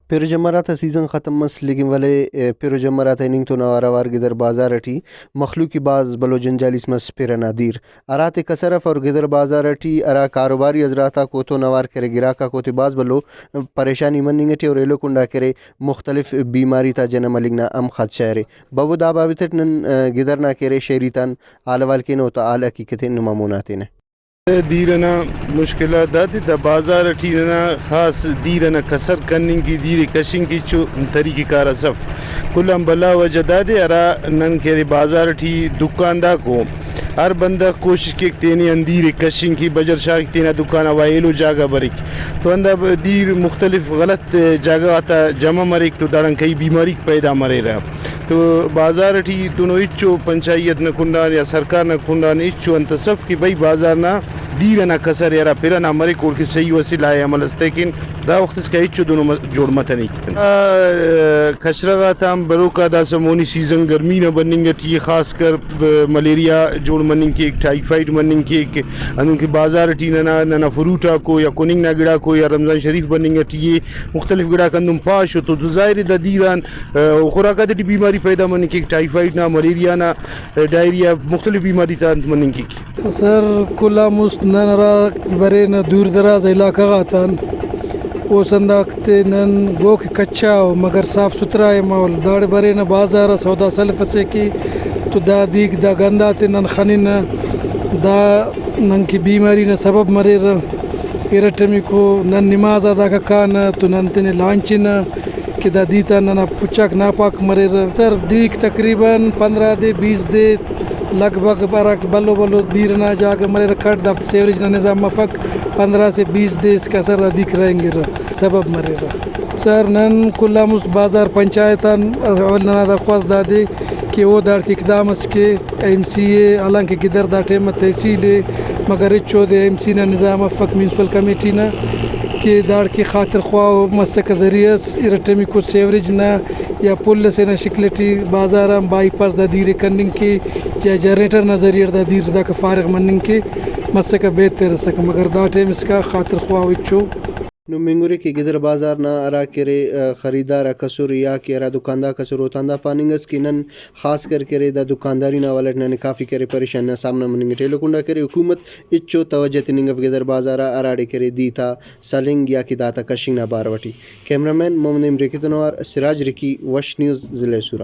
पेरो जमराता season ख़त्म मस लेकिन वले पेरो जमराता इनिंग तो नवारावार गिदर बाजार अठी मखलूकी बाज बलो जंजालिस मस पेरा नादीर अराते कसरफ और गिदर बाजार अठी अरा कारोबारी हजराता को तो नवार करे गिराका को ते बाज बलो परेशानी मनिंगटे और एलो कुंडा करे मुख्तलिफ बीमारी ता जना मलिंगना अम खदशारे बबू दाबा बितट नन गिदर ना करे शेरितान आलवाल के नो ता आल हकीकते नमामुनाते ने दीरना मुश्किलात दादी द बाजार अठीना खास दीरना कसर कनिंग की दीर कशिंग की चो तरीके कार सफ कुलम बला वजह दादे अरा नन के बाजार अठी दुकानदार को हर बंदा कोशिश के तेनी अंदीर कशिंग की बजर शाह तेना दुकान वाइलो जागा बरिक तो अंदा दीर मुख्तलिफ गलत जगह आता जमा मरिक तो दारंग कई बीमारी पैदा मरे रहा तो बाजार अठी दोनों इच्चो पंचायत न कुंडान या सरकार न कुंडान इच्चो अंतसफ की भाई बाजार ना दीर ना कसर यारा फिर ना मरे कोल की सही वसीला है अमल लेकिन दा वक्त इसका इच्चो दोनों जोड़ मत नहीं कितन खशरगा ताम बरोका दा समोनी सीजन गर्मी न बनिंग टी खास कर मलेरिया जोड़ मनिंग के टाइफाइड मनिंग के अनु के बाजार टी ना ना फ्रूटा को या कुनिंग ना गिड़ा को या रमजान शरीफ बनिंग टी मुख्तलिफ गिड़ा कंदुम पाश तो ज़ाहिर द दीरान खुराका दी बीमारी पैदा मनिंग के टाइफाइड ना मलेरिया ना डायरिया मुख्तलिफ बीमारी ता मनिंग की सर कुला मुस्त नरा बरे न दूर दराज इलाका गातन वो संदाकते नन गो के कच्चा हो मगर साफ सुथरा है माहौल दाड़ बरे न बाजार सौदा सल्फ से की तो दा दीग दा गंदा ते नन खनिन दा नन की बीमारी न सबब मरे इरटमी को नन नमाज अदा का कान तो नन तेने लांचिन कि दा दीता नन पुचक नापाक मरे सर दीक तकरीबन 15 दे 20 दे लगभग बरक बल्लो बल्लो दीर ना जाकर मरे कट दफ्त सेवरेज ना निज़ाम मफक 15 से 20 देश का सर दिख रहेंगे सबब मरे सर नन कुल्ला मुस्त बाजार पंचायतन अवल ना दरख्वास्त दादे कि वो दाड़ के इकदाम के MCA हालांकि किधर दा टेम तहसील मगर इच्छो दे MC ना निज़ाम मफक म्यूनसिपल कमेटी ना कि दाड़ की खातिर ख्वा मस्से का जरिए इरटमी को सेवरेज ना या पुल से ना शिकलटी बाजार बाईपास दा दीर कनिंग के या जनरेटर नजरिए दा दीर दा का फारग मनिंग के मस्से का बेहतर सक मगर दा टेम इसका खातिर ख्वा विचो नो मिंगुरे के गिदर बाजार ना अरा करे खरीदार कसुर या के अरा दुकानदार कसुर होतांदा पानिंगस की नन खास कर करे दा दुकानदारी ना वाले ने काफ़ी करे परेशान ना सामना मनिंग टेलो कुंडा करे हुकूमत इच्चो तवज्जो तिनिंग गिदर बाजार अराडे करे दीता सलिंग या की दाता कशिंग ना बारवटी कैमरामैन मोहम्मद इमरे की तनवार सिराज रिकी वश न्यूज़ जिले सूरा।